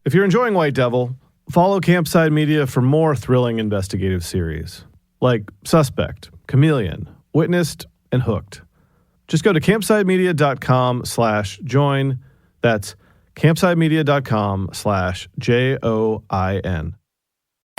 If you're enjoying White Devil, follow Campside Media for more thrilling investigative series like Suspect, Chameleon, Witnessed, and Hooked. Just go to campsidemedia.com/join. That's campsidemedia.com/JOIN.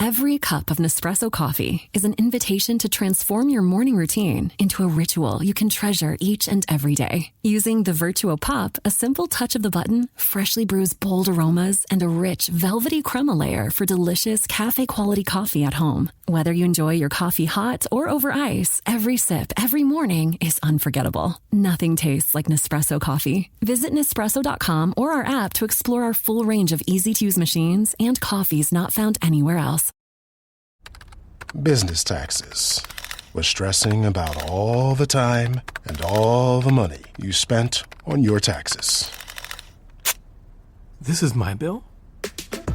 Every cup of Nespresso coffee is an invitation to transform your morning routine into a ritual you can treasure each and every day. Using the Virtuo Pup, a simple touch of the button freshly brews bold aromas and a rich, velvety crema layer for delicious cafe-quality coffee at home. Whether you enjoy your coffee hot or over ice, every sip, every morning is unforgettable. Nothing tastes like Nespresso coffee. Visit Nespresso.com or our app to explore our full range of easy-to-use machines and coffees not found anywhere else. Business taxes. Was stressing about all the time and all the money you spent on your taxes. This is my bill?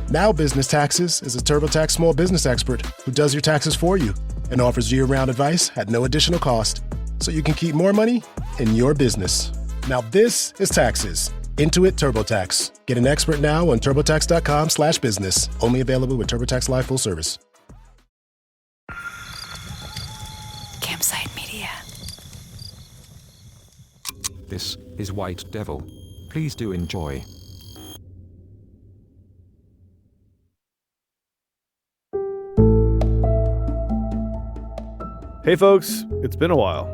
Now Business Taxes is a TurboTax small business expert who does your taxes for you and offers year-round advice at no additional cost, so you can keep more money in your business. Now this is taxes. Intuit TurboTax. Get an expert now on turbotax.com/business. Only available with TurboTax Live Full Service. Campside Media. This is White Devil. Please do enjoy. Hey folks, it's been a while.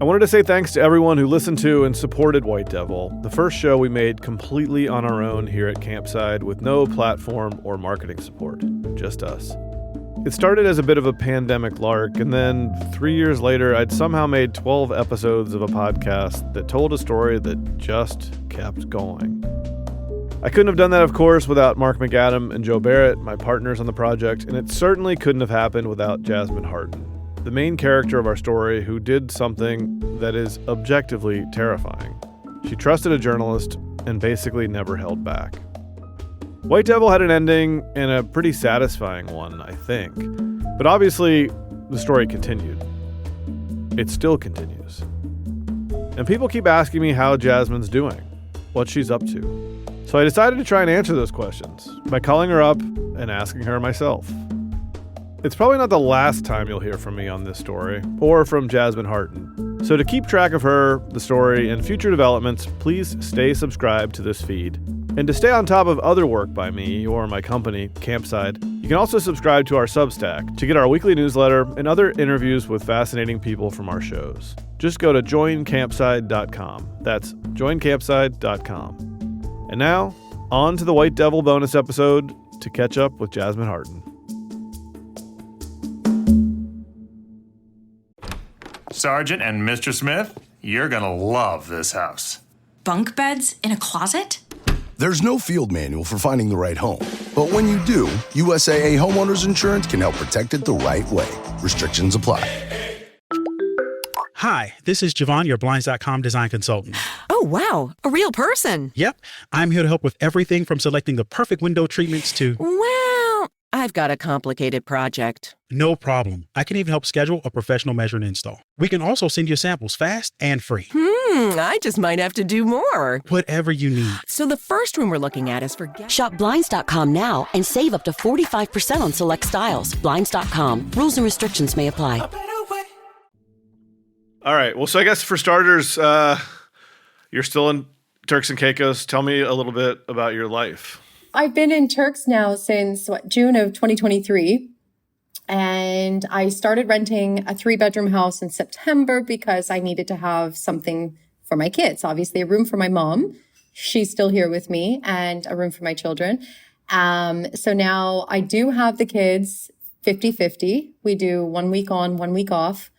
I wanted to say thanks to everyone who listened to and supported White Devil, the first show we made completely on our own here at Campside with no platform or marketing support, just us. It started as a bit of a pandemic lark, and then 3 years later, I'd somehow made 12 episodes of a podcast that told a story that just kept going. I couldn't have done that, of course, without Mark McAdam and Joe Barrett, my partners on the project, and it certainly couldn't have happened without Jasmine Hartin, the main character of our story who did something that is objectively terrifying. She trusted a journalist and basically never held back. White Devil had an ending, and a pretty satisfying one, I think. But obviously, the story continued. It still continues. And people keep asking me how Jasmine's doing, what she's up to. So I decided to try and answer those questions by calling her up and asking her myself. It's probably not the last time you'll hear from me on this story, or from Jasmine Hartin. So to keep track of her, the story, and future developments, please stay subscribed to this feed. And to stay on top of other work by me or my company, Campside, you can also subscribe to our Substack to get our weekly newsletter and other interviews with fascinating people from our shows. Just go to joincampside.com. That's joincampside.com. And now, on to the White Devil bonus episode to catch up with Jasmine Hartin. Sergeant and Mr. Smith, you're gonna love this house. Bunk beds in a closet? There's no field manual for finding the right home. But when you do, USAA Homeowners Insurance can help protect it the right way. Restrictions apply. Hi, this is Javon, your Blinds.com design consultant. Oh, wow. A real person. Yep. I'm here to help with everything from selecting the perfect window treatments to... Well, I've got a complicated project. No problem. I can even help schedule a professional measure and install. We can also send you samples fast and free. I just might have to do more. Whatever you need. So the first room we're looking at is for... Shop Blinds.com now and save up to 45% on select styles. Blinds.com. Rules and restrictions may apply. All right. Well, so I guess for starters, you're still in Turks and Caicos. Tell me a little bit about your life. I've been in Turks now since June of 2023. And I started renting a 3-bedroom house in September because I needed to have something for my kids. Obviously, a room for my mom. She's still here with me, and a room for my children. So now I do have the kids 50-50. We do 1 week on, 1 week off.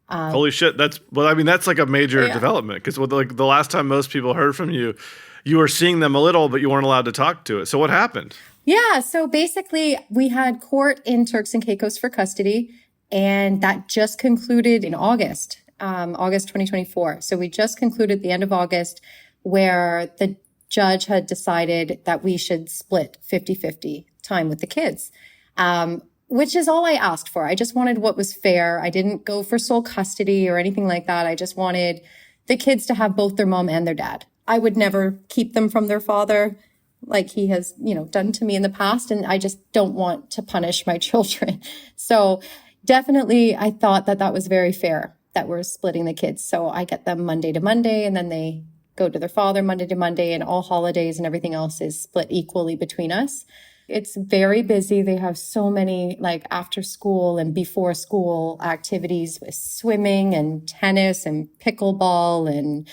Holy shit. That's like a major development, because the last time most people heard from you, you were seeing them a little, but you weren't allowed to talk to it. So what happened? Yeah. So basically we had court in Turks and Caicos for custody, and that just concluded in August 2024. So we just concluded the end of August, where the judge had decided that we should split 50-50 time with the kids, which is all I asked for. I just wanted what was fair. I didn't go for sole custody or anything like that. I just wanted the kids to have both their mom and their dad. I would never keep them from their father. like he has, done to me in the past. And I just don't want to punish my children. So definitely, I thought that was very fair that we're splitting the kids. So I get them Monday to Monday, and then they go to their father Monday to Monday, and all holidays and everything else is split equally between us. It's very busy. They have so many like after school and before school activities with swimming and tennis and pickleball and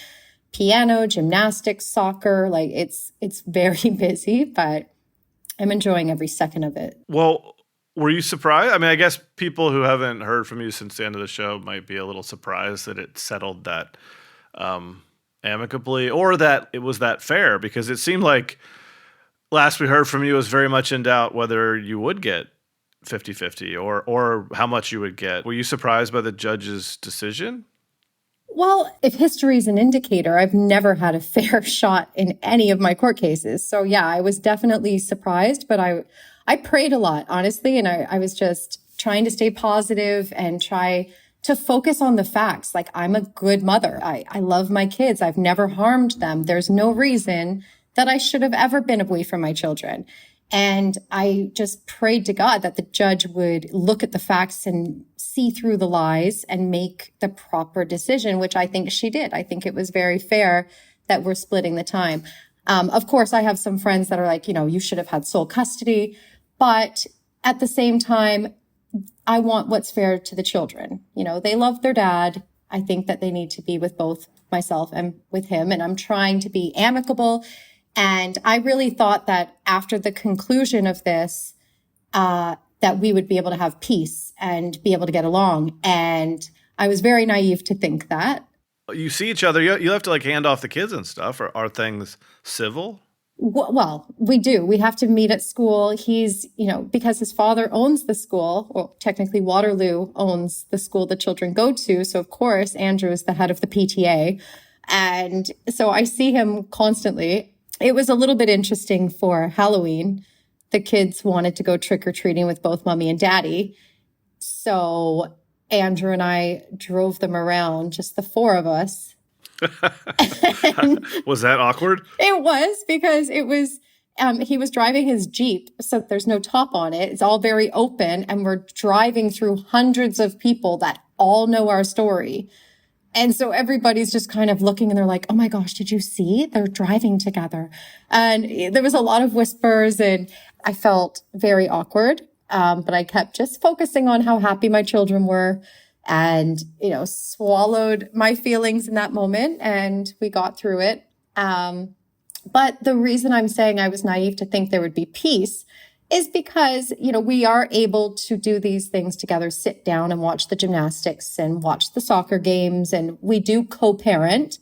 piano, gymnastics, soccer. Like it's very busy, but I'm enjoying every second of it. Well, were you surprised? I mean, I guess people who haven't heard from you since the end of the show might be a little surprised that it settled that amicably, or that it was that fair, because it seemed like last we heard from you was very much in doubt whether you would get 50-50 or how much you would get. Were you surprised by the judge's decision? Well, if history is an indicator, I've never had a fair shot in any of my court cases. So yeah, I was definitely surprised, but I prayed a lot, honestly. And I was just trying to stay positive and try to focus on the facts. Like, I'm a good mother. I love my kids. I've never harmed them. There's no reason that I should have ever been away from my children. And I just prayed to God that the judge would look at the facts and see through the lies and make the proper decision, which I think she did. I think it was very fair that we're splitting the time. Of course, I have some friends that are like, you should have had sole custody. But at the same time, I want what's fair to the children. They love their dad. I think that they need to be with both myself and with him. And I'm trying to be amicable. And I really thought that after the conclusion of this, that we would be able to have peace and be able to get along. And I was very naive to think that. You see each other. You have to like hand off the kids and stuff. Or are things civil? Well, we do. We have to meet at school. He's, because his father owns the school, well, technically Waterloo owns the school the children go to. So of course, Andrew is the head of the PTA. And so I see him constantly. It was a little bit interesting for Halloween. The kids wanted to go trick-or-treating with both mommy and daddy. So Andrew and I drove them around, just the four of us. Was that awkward? It was, because it was, he was driving his Jeep, so there's no top on it. It's all very open, and we're driving through hundreds of people that all know our story. And so everybody's just kind of looking, and they're like, oh my gosh, did you see? They're driving together. And there was a lot of whispers, and I felt very awkward. But I kept just focusing on how happy my children were and, swallowed my feelings in that moment, and we got through it. But the reason I'm saying I was naive to think there would be peace is because, we are able to do these things together, sit down and watch the gymnastics and watch the soccer games, and we do co-parent.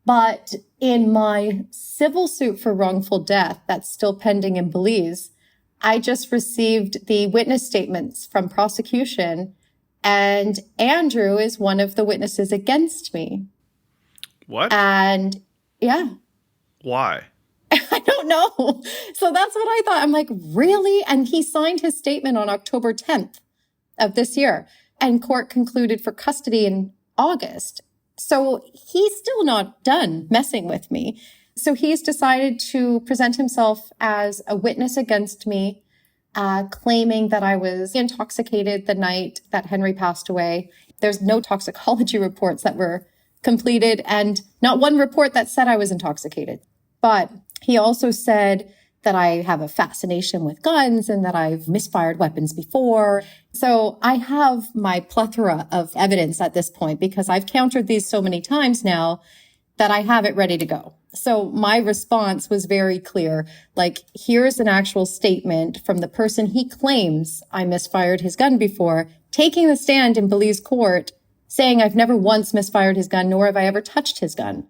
But in my civil suit for wrongful death that's still pending in Belize, I just received the witness statements from prosecution, and Andrew is one of the witnesses against me. What? And yeah. Why? I don't know. So that's what I thought. I'm like, really? And he signed his statement on October 10th of this year, and court concluded for custody in August. So he's still not done messing with me. So he's decided to present himself as a witness against me, claiming that I was intoxicated the night that Henry passed away. There's no toxicology reports that were completed, and not one report that said I was intoxicated. But he also said that I have a fascination with guns and that I've misfired weapons before. So I have my plethora of evidence at this point, because I've countered these so many times now that I have it ready to go. So my response was very clear. Like, here's an actual statement from the person he claims I misfired his gun before, taking the stand in Belize court, saying I've never once misfired his gun, nor have I ever touched his gun.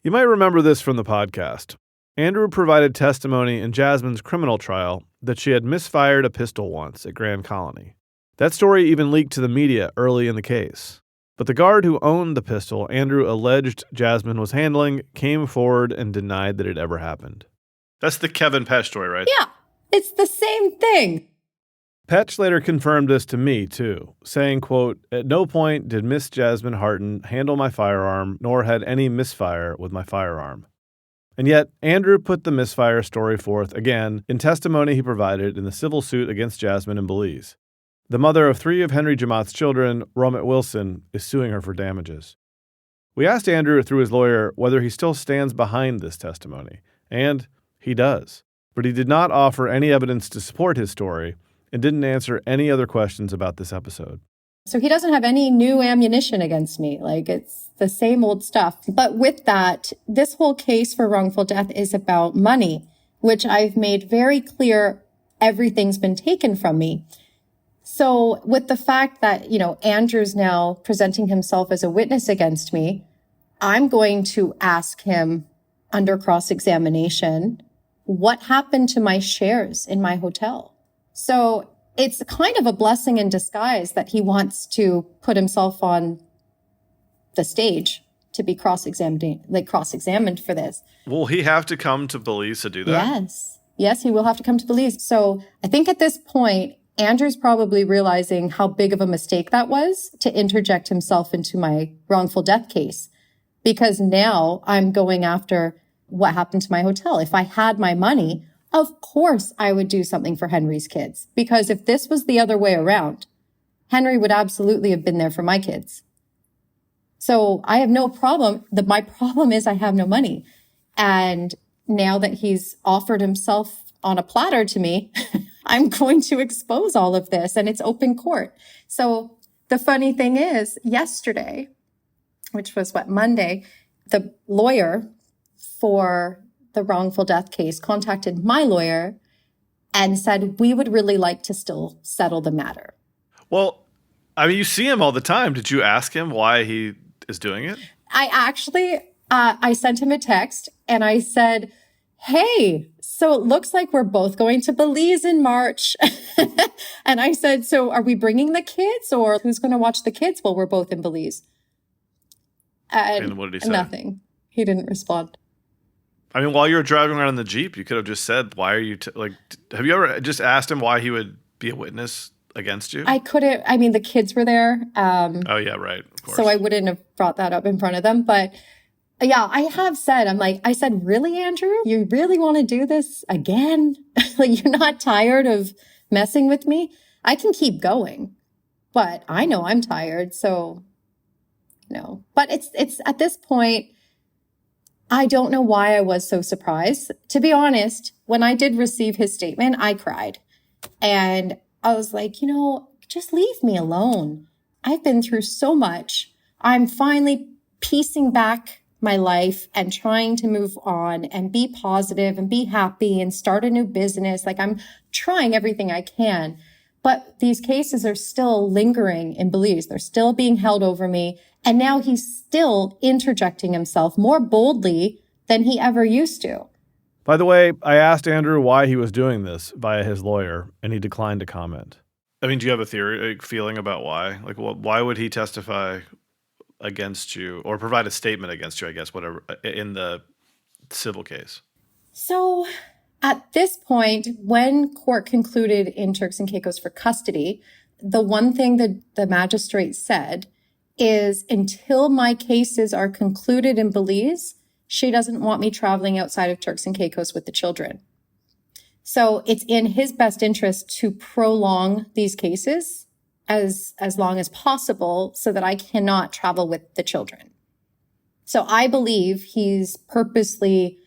You might remember this from the podcast. Andrew provided testimony in Jasmine's criminal trial that she had misfired a pistol once at Grand Colony. That story even leaked to the media early in the case. But the guard who owned the pistol Andrew alleged Jasmine was handling came forward and denied that it ever happened. That's the Kevin Pesh story, right? Yeah, it's the same thing. Petch later confirmed this to me, too, saying, quote, "At no point did Miss Jasmine Hartin handle my firearm, nor had any misfire with my firearm." And yet, Andrew put the misfire story forth again in testimony he provided in the civil suit against Jasmine in Belize. The mother of 3 of Henry Jamath's children, Romit Wilson, is suing her for damages. We asked Andrew through his lawyer whether he still stands behind this testimony, and he does. But he did not offer any evidence to support his story and didn't answer any other questions about this episode. So he doesn't have any new ammunition against me. Like, it's the same old stuff. But with that, this whole case for wrongful death is about money, which I've made very clear everything's been taken from me. So with the fact that, Andrew's now presenting himself as a witness against me, I'm going to ask him under cross-examination, what happened to my shares in my hotel? So it's kind of a blessing in disguise that he wants to put himself on the stage to be cross-examined for this. Will he have to come to Belize to do that? Yes, he will have to come to Belize. So I think at this point, Andrew's probably realizing how big of a mistake that was to interject himself into my wrongful death case, because now I'm going after what happened to my hotel. If I had my money, of course I would do something for Henry's kids, because if this was the other way around, Henry would absolutely have been there for my kids. So I have no problem. My problem is I have no money. And now that he's offered himself on a platter to me, I'm going to expose all of this, and it's open court. So the funny thing is, yesterday, which was Monday, the lawyer for the wrongful death case contacted my lawyer and said, we would really like to still settle the matter. Well, I mean, you see him all the time. Did you ask him why he is doing it? I actually, I sent him a text and I said, hey, so it looks like we're both going to Belize in March. And I said, so are we bringing the kids, or who's going to watch the kids while we're both in Belize? And what did he say? Nothing. He didn't respond. I mean, while you were driving around in the Jeep, you could have just said, why are you, have you ever just asked him why he would be a witness against you? I couldn't, the kids were there. Oh, yeah, right. Of course. So I wouldn't have brought that up in front of them. But yeah, I have said, I said, really, Andrew? You really want to do this again? You're not tired of messing with me? I can keep going, but I know I'm tired. So, but it's at this point, I don't know why I was so surprised. To be honest, when I did receive his statement, I cried. And I was like, just leave me alone. I've been through so much. I'm finally piecing back my life and trying to move on and be positive and be happy and start a new business. I'm trying everything I can. But these cases are still lingering in Belize. They're still being held over me. And now he's still interjecting himself more boldly than he ever used to. By the way, I asked Andrew why he was doing this via his lawyer, and he declined to comment. I mean, do you have a theory, feeling about why? Why would he testify against you or provide a statement against you, I guess, whatever, in the civil case? So at this point, when court concluded in Turks and Caicos for custody, the one thing that the magistrate said is, until my cases are concluded in Belize, she doesn't want me traveling outside of Turks and Caicos with the children. So it's in his best interest to prolong these cases as long as possible so that I cannot travel with the children. So I believe he's purposely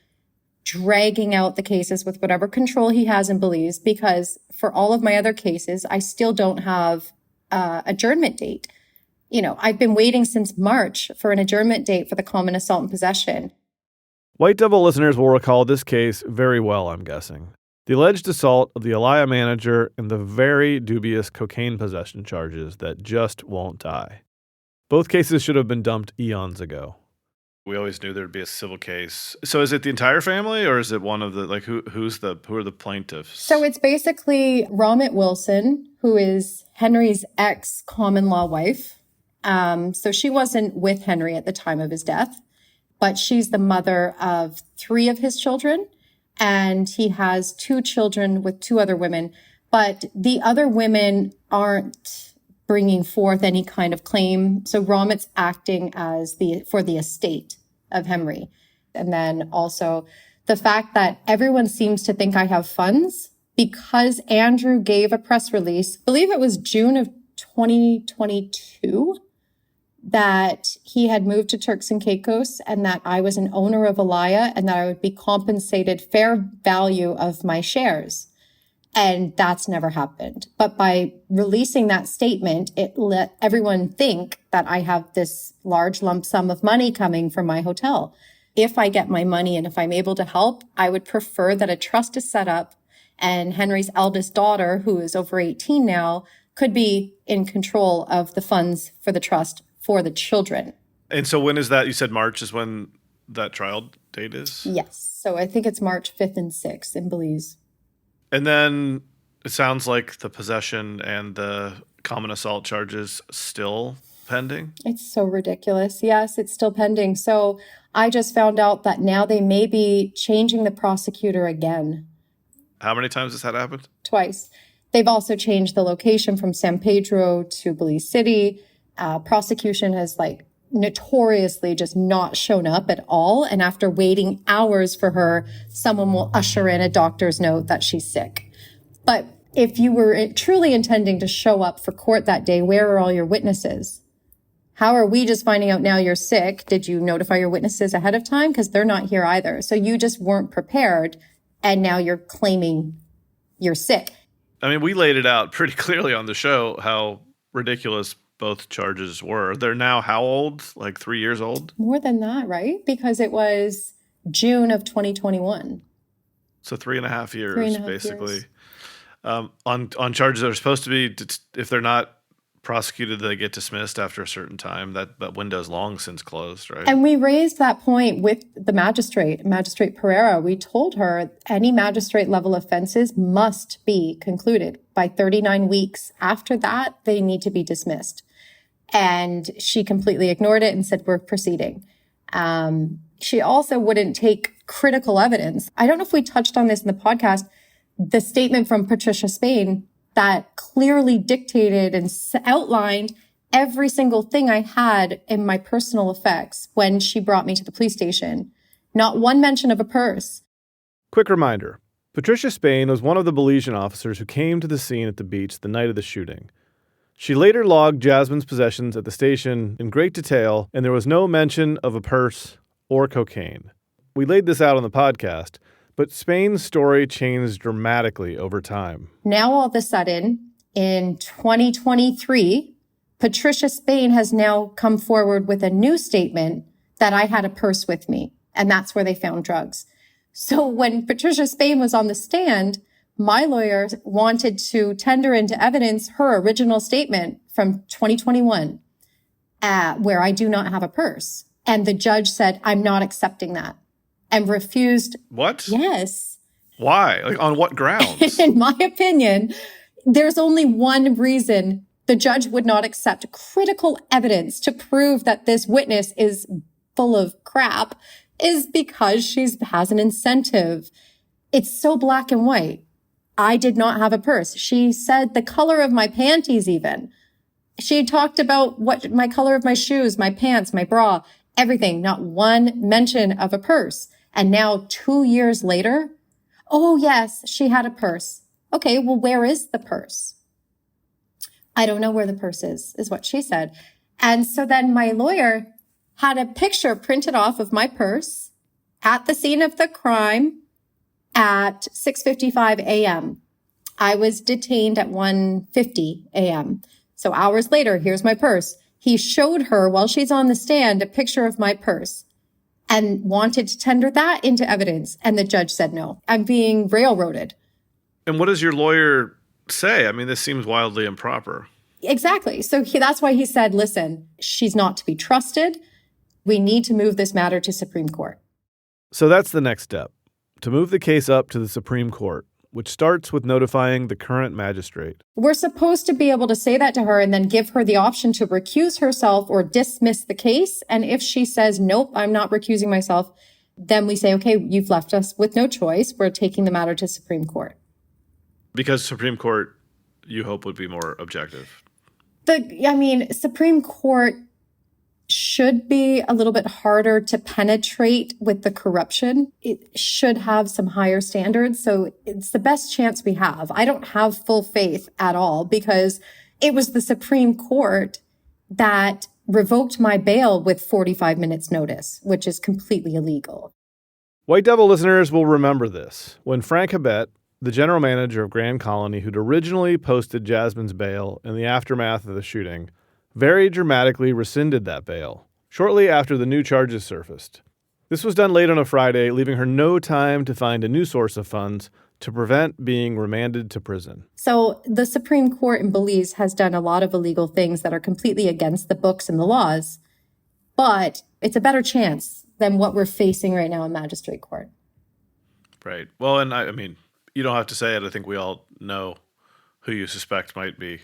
dragging out the cases with whatever control he has in Belize, because for all of my other cases, I still don't have adjournment date. I've been waiting since March for an adjournment date for the common assault and possession. White Devil listeners will recall this case very well, I'm guessing. The alleged assault of the Alaya manager and the very dubious cocaine possession charges that just won't die. Both cases should have been dumped eons ago. We always knew there'd be a civil case. So is it the entire family, or is it one of the, who are the plaintiffs? So it's basically Romit Wilson, who is Henry's ex-common law wife. So she wasn't with Henry at the time of his death, but she's the mother of 3 of his children. And he has 2 children with 2 other women, but the other women aren't bringing forth any kind of claim. So Romit's acting as for the estate of Henry. And then also the fact that everyone seems to think I have funds because Andrew gave a press release, I believe it was June of 2022, that he had moved to Turks and Caicos and that I was an owner of Alaya and that I would be compensated fair value of my shares. And that's never happened. But by releasing that statement, it let everyone think that I have this large lump sum of money coming from my hotel. If I get my money and if I'm able to help, I would prefer that a trust is set up and Henry's eldest daughter, who is over 18 now, could be in control of the funds for the trust for the children. And so when is that? You said March is when that trial date is? Yes. So I think it's March 5th and 6th in Belize. And then it sounds like the possession and the common assault charges still pending? It's so ridiculous. Yes, it's still pending. So I just found out that now they may be changing the prosecutor again. How many times has that happened? Twice. They've also changed the location from San Pedro to Belize City. Prosecution has notoriously just not shown up at all. And after waiting hours for her, someone will usher in a doctor's note that she's sick. But if you were truly intending to show up for court that day, where are all your witnesses? How are we just finding out now you're sick? Did you notify your witnesses ahead of time? Because they're not here either. So you just weren't prepared. And now you're claiming you're sick. I mean, we laid it out pretty clearly on the show how ridiculous both charges were. They're now how old? Like 3 years old? More than that, right? Because it was June of 2021. So 3.5 years, 3.5 basically. years. On charges that are supposed to be, if they're not prosecuted, they get dismissed after a certain time. That window's long since closed, right? And we raised that point with the Magistrate Pereira. We told her any magistrate level offenses must be concluded by 39 weeks. After that, they need to be dismissed. And she completely ignored it and said, we're proceeding. She also wouldn't take critical evidence. I don't know if we touched on this in the podcast, the statement from Patricia Spain that clearly dictated and outlined every single thing I had in my personal effects when she brought me to the police station. Not one mention of a purse. Quick reminder, Patricia Spain was one of the Belizean officers who came to the scene at the beach the night of the shooting. She later logged Jasmine's possessions at the station in great detail, and there was no mention of a purse or cocaine. We laid this out on the podcast, but Spain's story changed dramatically over time. Now, all of a sudden, in 2023, Patricia Spain has now come forward with a new statement that I had a purse with me, and that's where they found drugs. So when Patricia Spain was on the stand, my lawyer wanted to tender into evidence her original statement from 2021, where I do not have a purse. And the judge said, I'm not accepting that. And refused. What? Yes. Why? On what grounds? In my opinion, there's only one reason the judge would not accept critical evidence to prove that this witness is full of crap, is because she has an incentive. It's so black and white. I did not have a purse. She said the color of my panties even. She talked about my color of my shoes, my pants, my bra, everything. Not one mention of a purse. And now 2 years later, oh yes, she had a purse. Okay, well, where is the purse? I don't know where the purse is what she said. And so then my lawyer had a picture printed off of my purse at the scene of the crime at 6:55 a.m. I was detained at 1:50 a.m. So hours later, here's my purse. He showed her while she's on the stand a picture of my purse and wanted to tender that into evidence. And the judge said, no, I'm being railroaded. And what does your lawyer say? I mean, this seems wildly improper. Exactly. So that's why he said, listen, she's not to be trusted. We need to move this matter to Supreme Court. So that's the next step, to move the case up to the Supreme Court, which starts with notifying the current magistrate. We're supposed to be able to say that to her and then give her the option to recuse herself or dismiss the case. And if she says, nope, I'm not recusing myself, then we say, okay, you've left us with no choice. We're taking the matter to Supreme Court. Because Supreme Court, you hope, would be more objective. Supreme Court should be a little bit harder to penetrate with the corruption. It should have some higher standards. So it's the best chance we have. I don't have full faith at all because it was the Supreme Court that revoked my bail with 45 minutes notice, which is completely illegal. White Devil listeners will remember this. When Frank Habet, the general manager of Grand Colony, who'd originally posted Jasmine's bail in the aftermath of the shooting, very dramatically rescinded that bail shortly after the new charges surfaced. This was done late on a Friday, leaving her no time to find a new source of funds to prevent being remanded to prison. So the Supreme Court in Belize has done a lot of illegal things that are completely against the books and the laws, but it's a better chance than what we're facing right now in magistrate court. Right. Well, and I mean, you don't have to say it. I think we all know who you suspect might be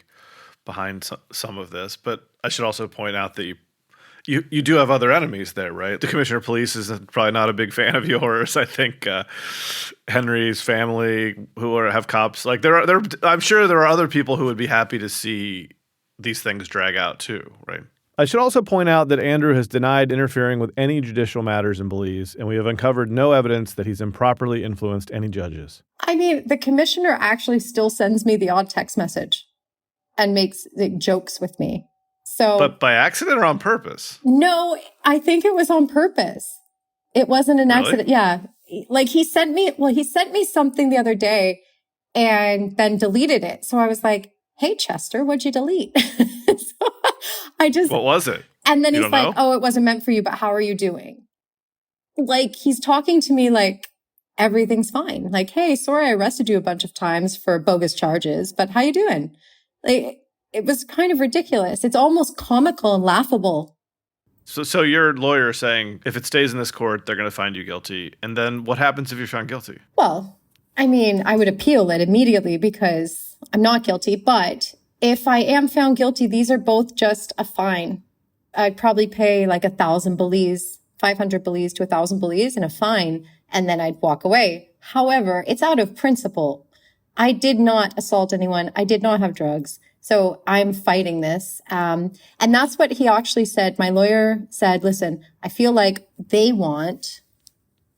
behind some of this, but I should also point out that you do have other enemies there, right? The commissioner of police is probably not a big fan of yours. I think Henry's family, who have cops, like I'm sure there are other people who would be happy to see these things drag out too, right? I should also point out that Andrew has denied interfering with any judicial matters in Belize, and we have uncovered no evidence that he's improperly influenced any judges. I mean, the commissioner actually still sends me the odd text message and makes jokes with me. So, but by accident or on purpose? No, I think it was on purpose. It wasn't an accident. Yeah. Like he sent me something the other day and then deleted it. So I was like, hey, Chester, what'd you delete? What was it? And then he's like, oh, it wasn't meant for you, but how are you doing? Like he's talking to me like everything's fine. Like, hey, sorry, I arrested you a bunch of times for bogus charges, but how you doing? Like, it was kind of ridiculous. It's almost comical and laughable. So your lawyer is saying if it stays in this court, they're going to find you guilty. And then what happens if you're found guilty? Well, I mean, I would appeal it immediately because I'm not guilty. But if I am found guilty, these are both just a fine. I'd probably pay like 1,000 Belize, 500 Belize to 1,000 Belize and a fine, and then I'd walk away. However, it's out of principle. I did not assault anyone. I did not have drugs. So I'm fighting this. And that's what he actually said. My lawyer said, listen, I feel like they want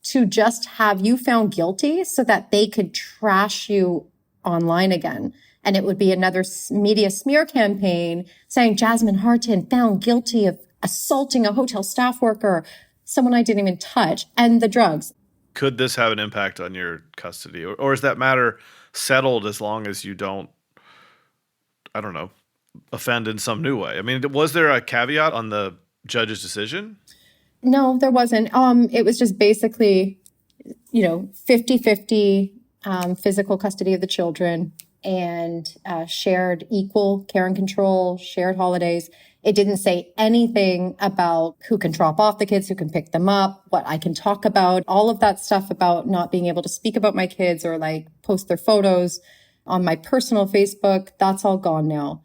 to just have you found guilty so that they could trash you online again. And it would be another media smear campaign saying Jasmine Hartin found guilty of assaulting a hotel staff worker, someone I didn't even touch, and the drugs. Could this have an impact on your custody? Or is that matter settled as long as you don't, I don't know, offend in some new way? I mean, was there a caveat on the judge's decision? No, there wasn't. It was just basically, 50-50 physical custody of the children and shared equal care and control, shared holidays. It didn't say anything about who can drop off the kids, who can pick them up, what I can talk about, all of that stuff about not being able to speak about my kids or like post their photos on my personal Facebook. That's all gone now.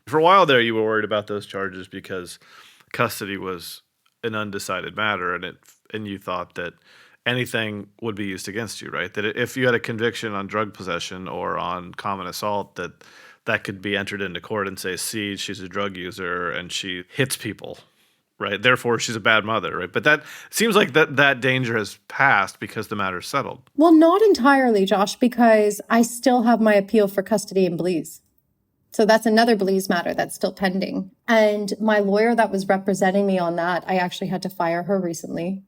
For a while there, you were worried about those charges because custody was an undecided matter, and you thought that anything would be used against you, right? That if you had a conviction on drug possession or on common assault, that could be entered into court and say, see, she's a drug user and she hits people, right? Therefore, she's a bad mother, right? But that seems like that danger has passed because the matter's settled. Well, not entirely, Josh, because I still have my appeal for custody in Belize. So that's another Belize matter that's still pending. And my lawyer that was representing me on that, I actually had to fire her recently.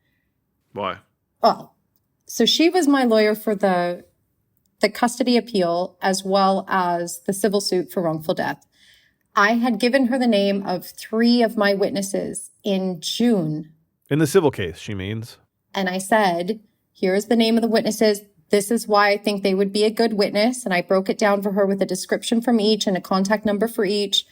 Why? Well, so she was my lawyer for the custody appeal as well as the civil suit for wrongful death. I had given her the name of 3 of my witnesses in June. In the civil case, she means. And I said, here's the name of the witnesses. This is why I think they would be a good witness. And I broke it down for her with a description from each and a contact number for each.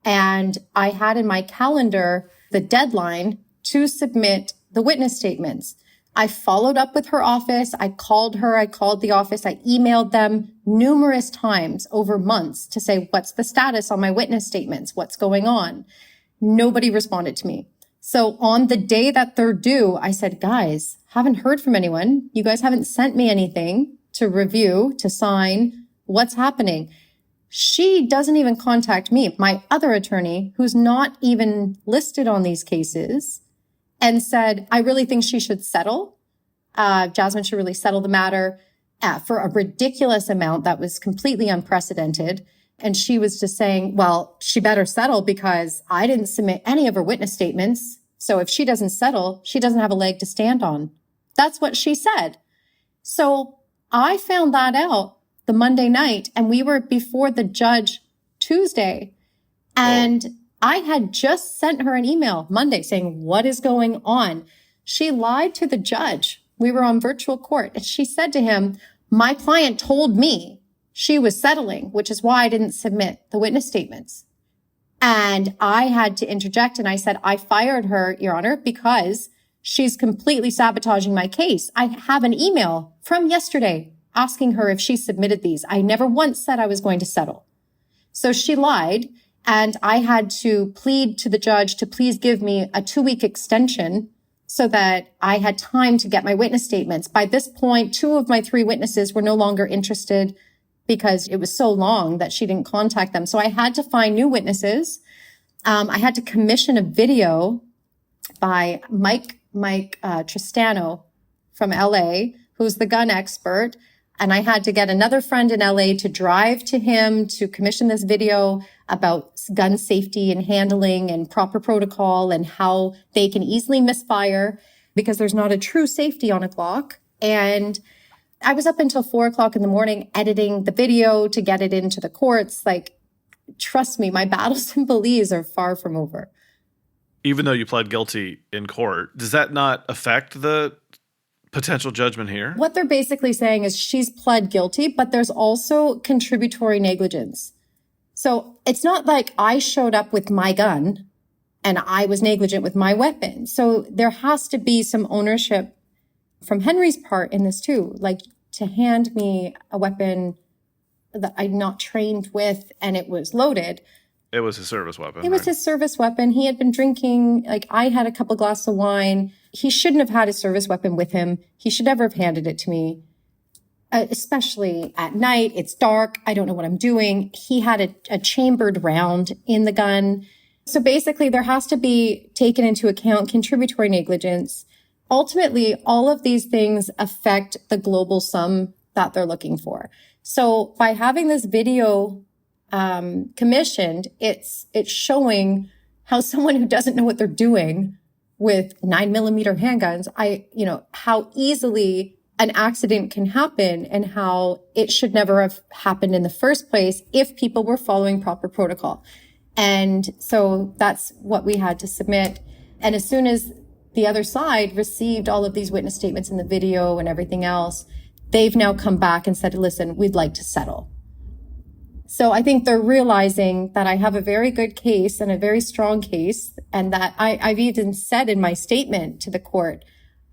And I had in my calendar the deadline to submit the witness statements. I followed up with her office. I called her. I called the office. I emailed them numerous times over months to say, what's the status on my witness statements? What's going on? Nobody responded to me. So on the day that they're due, I said, guys, haven't heard from anyone. You guys haven't sent me anything to review, to sign. What's happening? She doesn't even contact me, my other attorney, who's not even listed on these cases, and said, I really think she should settle. Jasmine should really settle the matter for a ridiculous amount that was completely unprecedented. And she was just saying, well, she better settle because I didn't submit any of her witness statements. So if she doesn't settle, she doesn't have a leg to stand on. That's what she said. So I found that out the Monday night, and we were before the judge Tuesday. And I had just sent her an email Monday saying, what is going on? She lied to the judge. We were on virtual court. And she said to him, my client told me she was settling, which is why I didn't submit the witness statements. And I had to interject, and I said, I fired her, Your Honor, because she's completely sabotaging my case. I have an email from yesterday asking her if she submitted these. I never once said I was going to settle. So she lied, and I had to plead to the judge to please give me a 2-week extension so that I had time to get my witness statements. By this point, 2 of my 3 witnesses were no longer interested because it was so long that she didn't contact them. So I had to find new witnesses. I had to commission a video by Mike Tristano from LA, who's the gun expert. And I had to get another friend in LA to drive to him to commission this video about gun safety and handling and proper protocol and how they can easily misfire because there's not a true safety on a Glock. And I was up until 4:00 in the morning editing the video to get it into the courts. Like, trust me, my battles in Belize are far from over. Even though you pled guilty in court, does that not affect the potential judgment here? What they're basically saying is she's pled guilty, but there's also contributory negligence. So it's not like I showed up with my gun and I was negligent with my weapon. So there has to be some ownership from Henry's part in this too, like to hand me a weapon that I'm not trained with and it was loaded. It was his service weapon. It was his service weapon. He had been drinking, like I had a couple glasses of wine. He shouldn't have had his service weapon with him. He should never have handed it to me, especially at night. It's dark. I don't know what I'm doing. He had a chambered round in the gun. So basically there has to be taken into account contributory negligence. Ultimately, all of these things affect the global sum that they're looking for. So by having this video commissioned, it's showing how someone who doesn't know what they're doing with 9mm handguns, how easily an accident can happen and how it should never have happened in the first place if people were following proper protocol. And so that's what we had to submit. And as soon as the other side received all of these witness statements in the video and everything else, they've now come back and said, listen, we'd like to settle. So I think they're realizing that I have a very good case and a very strong case, and that I've even said in my statement to the court,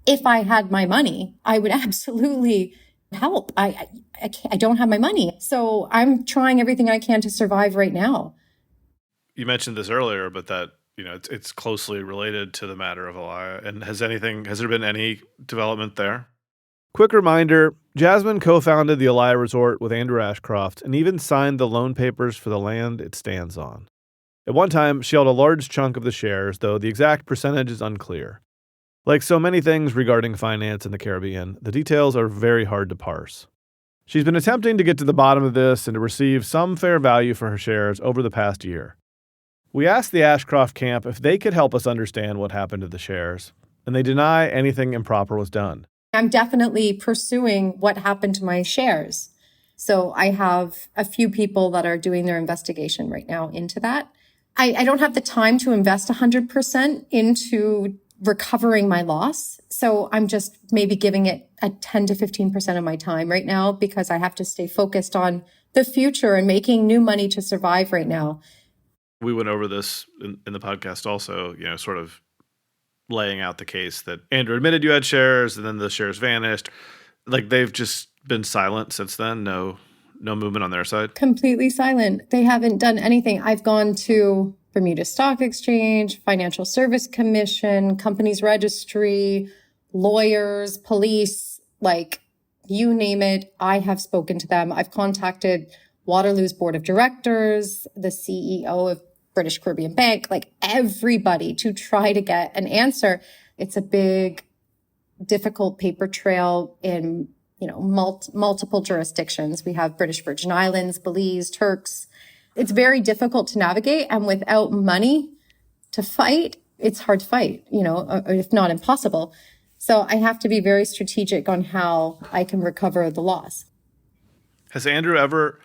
if I had my money, I would absolutely help. I don't have my money. So I'm trying everything I can to survive right now. You mentioned this earlier, but that, it's closely related to the matter of Elia. And has there been any development there? Quick reminder, Jasmine co-founded the Elia Resort with Andrew Ashcroft and even signed the loan papers for the land it stands on. At one time, she held a large chunk of the shares, though the exact percentage is unclear. Like so many things regarding finance in the Caribbean, the details are very hard to parse. She's been attempting to get to the bottom of this and to receive some fair value for her shares over the past year. We asked the Ashcroft camp if they could help us understand what happened to the shares, and they deny anything improper was done. I'm definitely pursuing what happened to my shares. So I have a few people that are doing their investigation right now into that. I don't have the time to invest 100% into recovering my loss. So I'm just maybe giving it a 10 to 15% of my time right now because I have to stay focused on the future and making new money to survive right now. We went over this in the podcast also, sort of laying out the case that Andrew admitted you had shares and then the shares vanished. Like they've just been silent since then. No movement on their side. Completely silent. They haven't done anything. I've gone to Bermuda Stock Exchange, Financial Service Commission, Companies Registry, lawyers, police, like you name it. I have spoken to them. I've contacted Waterloo's board of directors, the CEO of British Caribbean Bank, like everybody to try to get an answer. It's a big, difficult paper trail in, multiple jurisdictions. We have British Virgin Islands, Belize, Turks. It's very difficult to navigate. And without money to fight, it's hard to fight, or if not impossible. So I have to be very strategic on how I can recover the loss. Has Andrew ever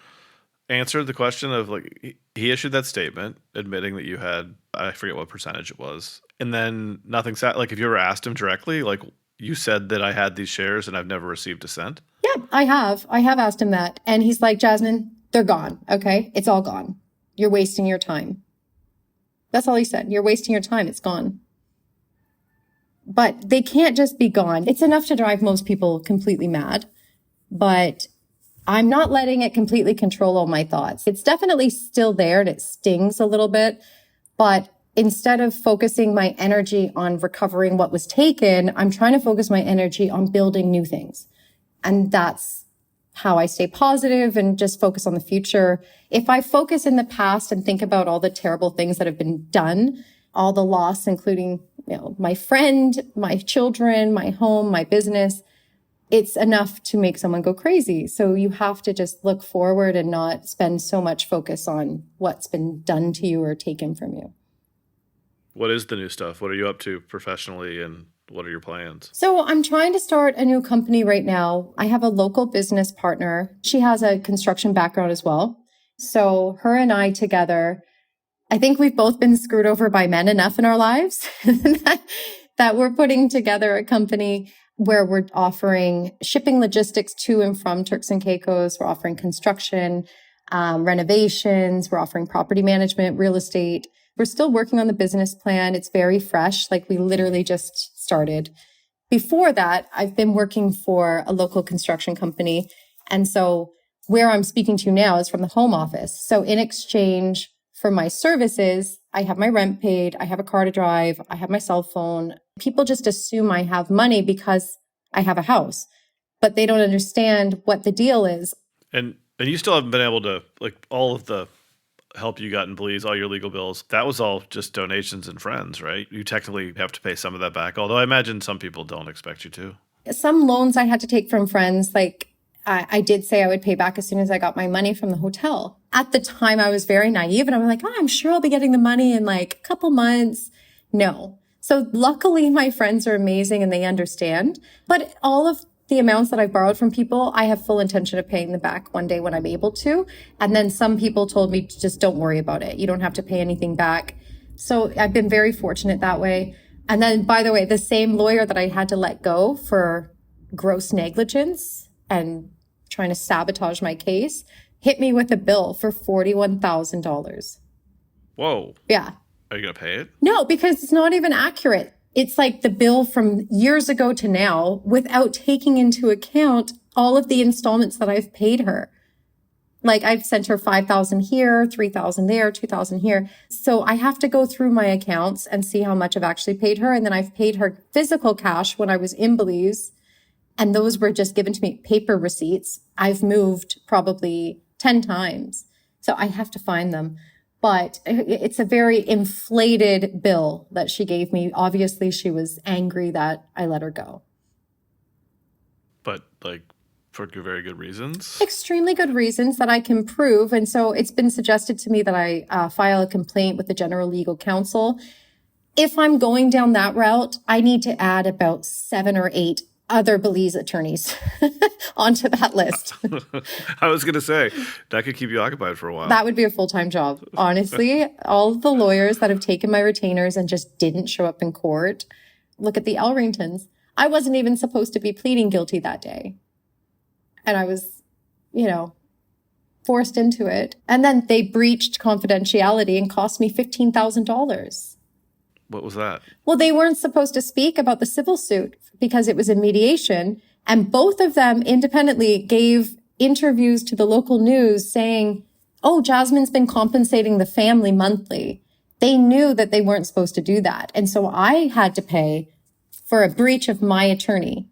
answered the question of, like, he issued that statement admitting that you had, I forget what percentage it was, and then nothing sat, like, if you ever asked him directly, like, you said that I had these shares and I've never received a cent? Yeah, I have asked him that. And he's like, Jasmine, they're gone. Okay. It's all gone. You're wasting your time. That's all he said. You're wasting your time. It's gone. But they can't just be gone. It's enough to drive most people completely mad, but I'm not letting it completely control all my thoughts. It's definitely still there and it stings a little bit, but instead of focusing my energy on recovering what was taken, I'm trying to focus my energy on building new things. And that's how I stay positive and just focus on the future. If I focus in the past and think about all the terrible things that have been done, all the loss, including, my friend, my children, my home, my business, it's enough to make someone go crazy. So you have to just look forward and not spend so much focus on what's been done to you or taken from you. What is the new stuff? What are you up to professionally, and what are your plans? So I'm trying to start a new company right now. I have a local business partner. She has a construction background as well. So her and I together, I think we've both been screwed over by men enough in our lives that we're putting together a company where we're offering shipping logistics to and from Turks and Caicos. We're offering construction, renovations. We're offering property management, real estate. We're still working on the business plan. It's very fresh. Like, we literally just started. Before that, I've been working for a local construction company. And so where I'm speaking to you now is from the home office. So in exchange for my services, I have my rent paid. I have a car to drive. I have my cell phone. People just assume I have money because I have a house, but they don't understand what the deal is. And you still haven't been able to, like, all of the help you got in Belize, all your legal bills, that was all just donations and friends, right? You technically have to pay some of that back, although I imagine some people don't expect you to. Some loans I had to take from friends, like I did say I would pay back as soon as I got my money from the hotel. At the time, I was very naive and I'm like, I'm sure I'll be getting the money in like a couple months. No. So luckily, my friends are amazing and they understand. But all of the amounts that I've borrowed from people, I have full intention of paying them back one day when I'm able to. And then some people told me, just don't worry about it. You don't have to pay anything back. So I've been very fortunate that way. And then, by the way, the same lawyer that I had to let go for gross negligence and trying to sabotage my case hit me with a bill for $41,000. Whoa. Yeah. Are you going to pay it? No, because it's not even accurate. It's like the bill from years ago to now without taking into account all of the installments that I've paid her. Like, I've sent her $5,000 here, $3,000 there, $2,000 here. So I have to go through my accounts and see how much I've actually paid her. And then I've paid her physical cash when I was in Belize. And those were just given to me, paper receipts. I've moved probably 10 times. So I have to find them. But it's a very inflated bill that she gave me. Obviously, she was angry that I let her go. But, like, for very good reasons? Extremely good reasons that I can prove. And so it's been suggested to me that I file a complaint with the General Legal Counsel. If I'm going down that route, I need to add about 7 or 8 other Belize attorneys onto that list. I was going to say, that could keep you occupied for a while. That would be a full-time job. Honestly, all of the lawyers that have taken my retainers and just didn't show up in court. Look at the Elringtons. I wasn't even supposed to be pleading guilty that day. And I was, forced into it. And then they breached confidentiality and cost me $15,000. What was that? Well, they weren't supposed to speak about the civil suit because it was a mediation. And both of them independently gave interviews to the local news saying, oh, Jasmine's been compensating the family monthly. They knew that they weren't supposed to do that. And so I had to pay for a breach of my attorney.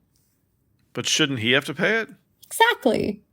But shouldn't he have to pay it? Exactly.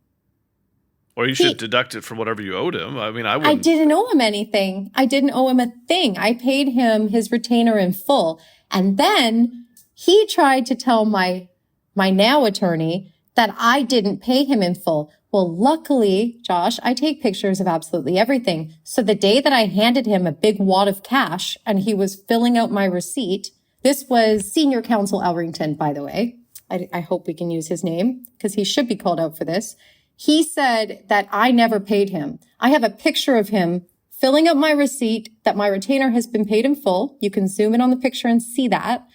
Or you should deduct it from whatever you owed him. I mean, I wouldn't. I didn't owe him anything. I didn't owe him a thing. I paid him his retainer in full. And then he tried to tell my now attorney that I didn't pay him in full. Well, luckily, Josh, I take pictures of absolutely everything. So the day that I handed him a big wad of cash and he was filling out my receipt, this was senior counsel Elrington, by the way. I hope we can use his name because he should be called out for this. He said that I never paid him. I have a picture of him filling out my receipt that my retainer has been paid in full. You can zoom in on the picture and see that.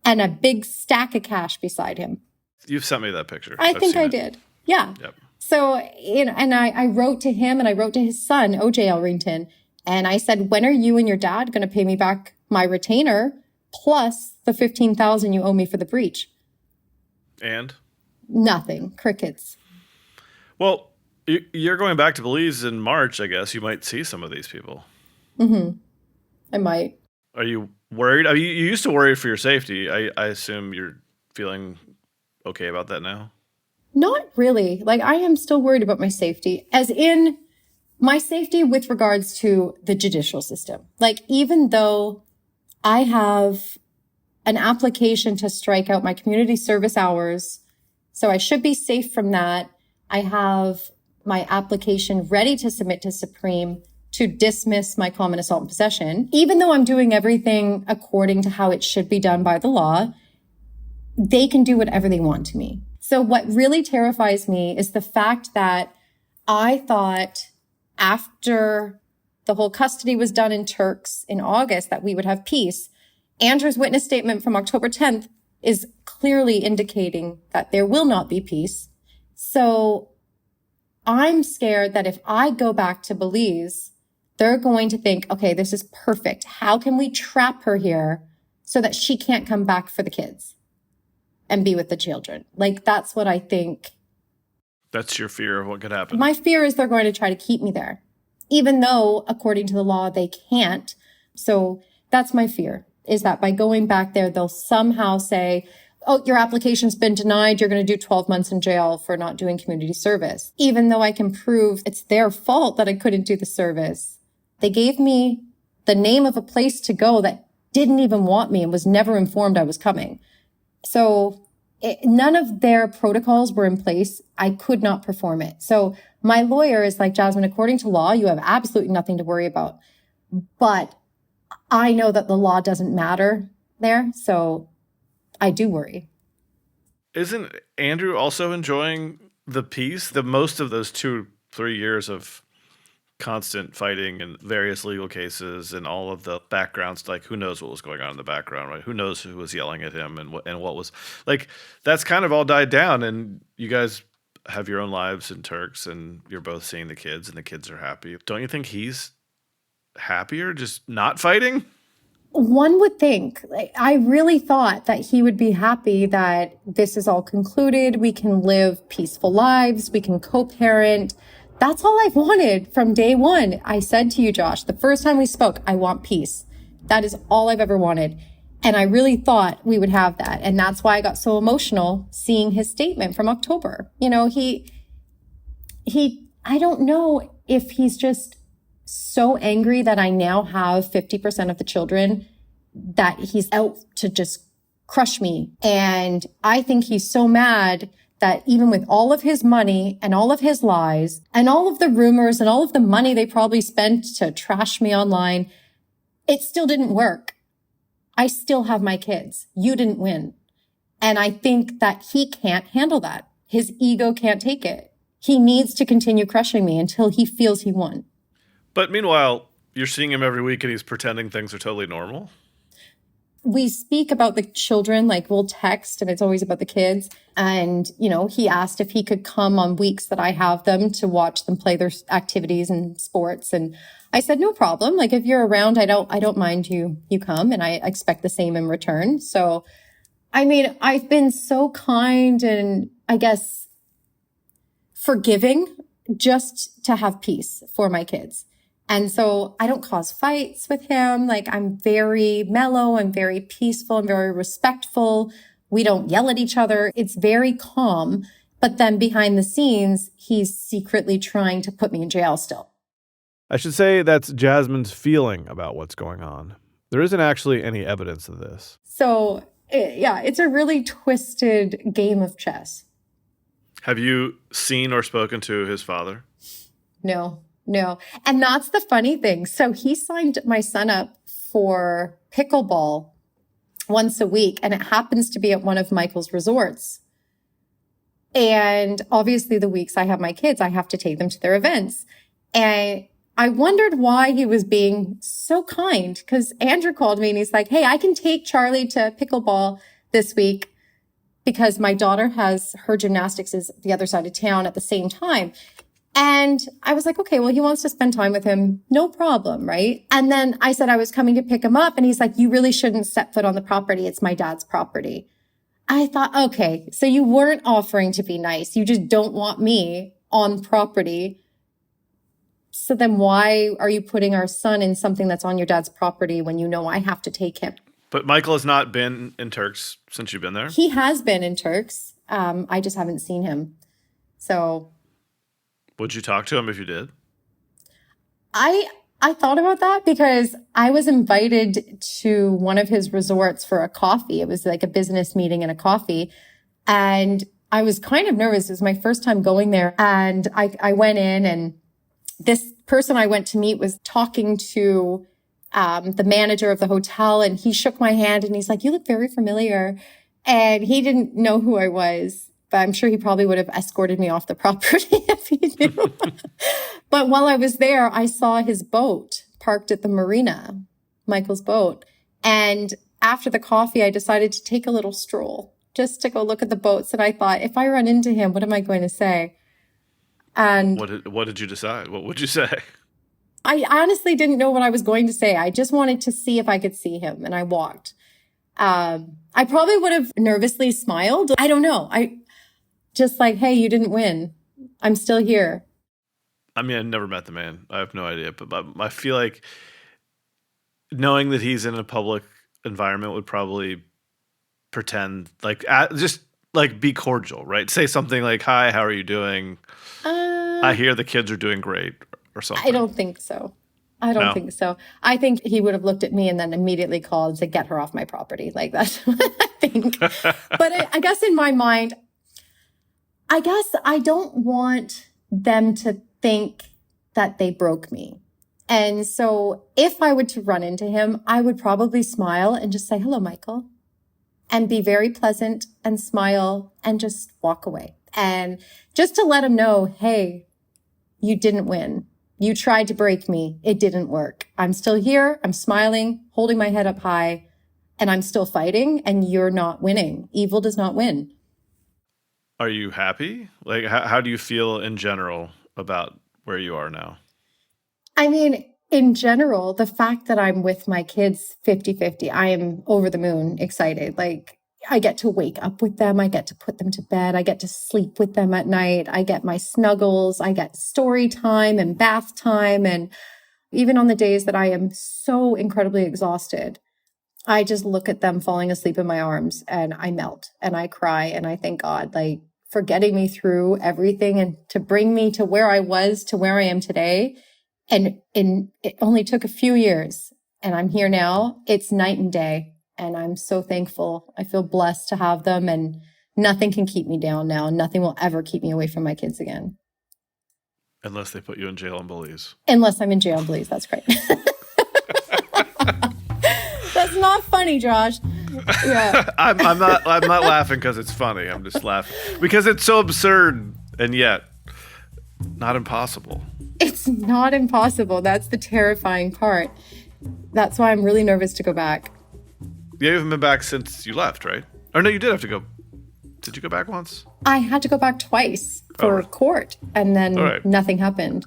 And a big stack of cash beside him. You've sent me that picture. I think I did. Yeah. Yep. So, and I wrote to him and I wrote to his son, OJ Elrington, and I said, when are you and your dad going to pay me back my retainer plus the $15,000 you owe me for the breach? And? Nothing. Crickets. Well, you're going back to Belize in March, I guess. You might see some of these people. Mm-hmm. I might. Are you worried? I mean, you used to worry for your safety. I assume you're feeling okay about that now? Not really. Like, I am still worried about my safety, as in my safety with regards to the judicial system. Like, even though I have an application to strike out my community service hours, so I should be safe from that. I have my application ready to submit to Supreme to dismiss my common assault and possession. Even though I'm doing everything according to how it should be done by the law, they can do whatever they want to me. So what really terrifies me is the fact that I thought after the whole custody was done in Turks in August that we would have peace. Andrew's witness statement from October 10th is clearly indicating that there will not be peace. So I'm scared that if I go back to Belize, they're going to think, okay, this is perfect. How can we trap her here so that she can't come back for the kids and be with the children? Like, that's what I think. That's your fear of what could happen. My fear is they're going to try to keep me there, even though, according to the law, they can't. So that's my fear, is that by going back there, they'll somehow say, oh, your application's been denied. You're going to do 12 months in jail for not doing community service. Even though I can prove it's their fault that I couldn't do the service. They gave me the name of a place to go that didn't even want me and was never informed I was coming. So none of their protocols were in place. I could not perform it. So my lawyer is like, Jasmine, according to law, you have absolutely nothing to worry about. But I know that the law doesn't matter there. So I do worry. Isn't Andrew also enjoying the peace? The most of those 2-3 years of constant fighting and various legal cases and all of the backgrounds, like who knows what was going on in the background, right? Who knows who was yelling at him and what was like, that's kind of all died down, and you guys have your own lives in Turks and you're both seeing the kids and the kids are happy. Don't you think he's happier just not fighting? One would think. Like, I really thought that he would be happy that this is all concluded. We can live peaceful lives. We can co-parent. That's all I've wanted from day one. I said to you, Josh, the first time we spoke, I want peace. That is all I've ever wanted. And I really thought we would have that. And that's why I got so emotional seeing his statement from October. You know, I don't know if he's just so angry that I now have 50% of the children, that he's out to just crush me. And I think he's so mad that even with all of his money and all of his lies and all of the rumors and all of the money they probably spent to trash me online, it still didn't work. I still have my kids. You didn't win. And I think that he can't handle that. His ego can't take it. He needs to continue crushing me until he feels he won. But meanwhile, you're seeing him every week and he's pretending things are totally normal. We speak about the children, like we'll text and it's always about the kids. And, you know, he asked if he could come on weeks that I have them to watch them play their activities and sports. And I said, no problem. Like, if you're around, I don't mind you come, and I expect the same in return. So, I mean, I've been so kind and I guess forgiving just to have peace for my kids. And so I don't cause fights with him. Like, I'm very mellow and very peaceful and very respectful. We don't yell at each other. It's very calm. But then behind the scenes, he's secretly trying to put me in jail still. I should say that's Jasmine's feeling about what's going on. There isn't actually any evidence of this. So, yeah, it's a really twisted game of chess. Have you seen or spoken to his father? No. And that's the funny thing. So he signed my son up for pickleball once a week, and it happens to be at one of Michael's resorts. And obviously the weeks I have my kids, I have to take them to their events. And I wondered why he was being so kind, because Andrew called me and he's like, hey, I can take Charlie to pickleball this week because my daughter has her gymnastics is the other side of town at the same time. And I was like, okay, well, he wants to spend time with him. No problem, right? And then I said I was coming to pick him up, and he's like, you really shouldn't set foot on the property. It's my dad's property. I thought, okay, so you weren't offering to be nice. You just don't want me on property. So then why are you putting our son in something that's on your dad's property when you know I have to take him? But Michael has not been in Turks since you've been there? He has been in Turks. I just haven't seen him. So... Would you talk to him if you did? I thought about that because I was invited to one of his resorts for a coffee. It was like a business meeting and a coffee. And I was kind of nervous. It was my first time going there. And I went in, and this person I went to meet was talking to the manager of the hotel. And he shook my hand and he's like, you look very familiar. And he didn't know who I was. But I'm sure he probably would have escorted me off the property if he knew. But while I was there, I saw his boat parked at the marina, Michael's boat. And after the coffee, I decided to take a little stroll just to go look at the boats. And I thought, if I run into him, what am I going to say? And what did you decide? What would you say? I honestly didn't know what I was going to say. I just wanted to see if I could see him. And I walked. I probably would have nervously smiled. I don't know. Just like, hey, you didn't win. I'm still here. I mean, I never met the man. I have no idea. But I feel like knowing that he's in a public environment would probably pretend, like, just like be cordial, right? Say something like, hi, how are you doing? I hear the kids are doing great or something. I don't think so. I don't think so. I think he would have looked at me and then immediately called and said, get her off my property. Like, that's what I think. But I guess in my mind, I guess I don't want them to think that they broke me. And so if I were to run into him, I would probably smile and just say, hello, Michael, and be very pleasant and smile and just walk away. And just to let him know, hey, you didn't win. You tried to break me. It didn't work. I'm still here. I'm smiling, holding my head up high, and I'm still fighting, and you're not winning. Evil does not win. Are you happy? Like, how do you feel in general about where you are now? I mean, in general, the fact that I'm with my kids 50-50, I am over the moon excited. Like, I get to wake up with them. I get to put them to bed. I get to sleep with them at night. I get my snuggles. I get story time and bath time. And even on the days that I am so incredibly exhausted, I just look at them falling asleep in my arms and I melt and I cry and I thank God, like, for getting me through everything and to bring me to where I was to where I am today. And it only took a few years and I'm here now. It's night and day. And I'm so thankful. I feel blessed to have them, and nothing can keep me down now. Nothing will ever keep me away from my kids again. Unless they put you in jail and Belize. Unless I'm in jail and Belize. That's great. That's not funny, Josh. Yeah. I'm not laughing because it's funny. I'm just laughing because it's so absurd and yet not impossible. It's not impossible. That's the terrifying part. That's why I'm really nervous to go back. You haven't been back since you left, right? Or no, you did have to go. Did you go back once? I had to go back twice for court, and then nothing happened.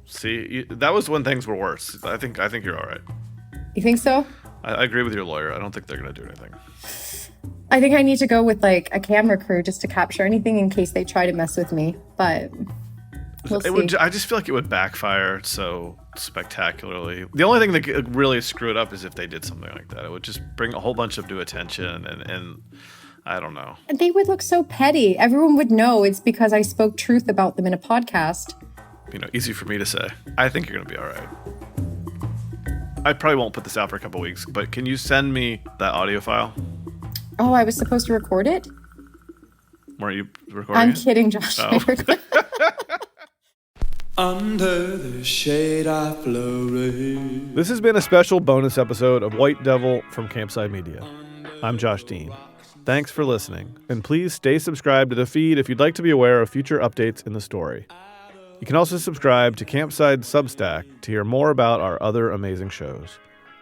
See, that was when things were worse. I think you're all right. You think so? I agree with your lawyer. I don't think they're going to do anything. I think I need to go with like a camera crew just to capture anything in case they try to mess with me. But we'll see. I just feel like it would backfire so spectacularly. The only thing that could really screw it up is if they did something like that. It would just bring a whole bunch of new attention, and I don't know. They would look so petty. Everyone would know it's because I spoke truth about them in a podcast. Easy for me to say. I think you're going to be all right. I probably won't put this out for a couple weeks, but can you send me that audio file? Oh, I was supposed to record it? Were you recording I'm it? kidding, Josh. Oh. Under the shade I flourish. This has been a special bonus episode of White Devil from Campside Media. I'm Josh Dean. Thanks for listening, and please stay subscribed to the feed if you'd like to be aware of future updates in the story. You can also subscribe to Campside Substack to hear more about our other amazing shows.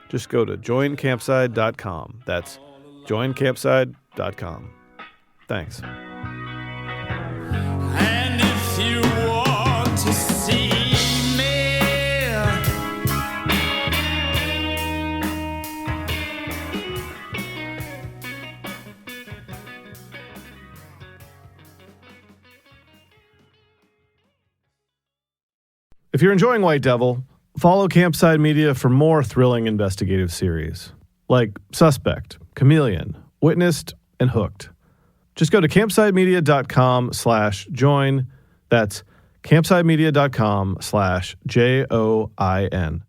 Just go to joincampside.com. That's joincampside.com. Thanks. And if you want to see me, if you're enjoying White Devil, follow Campside Media for more thrilling investigative series like Suspect, Chameleon, Witnessed, and Hooked. Just go to campsidemedia.com/join. That's campsidemedia.com/JOIN.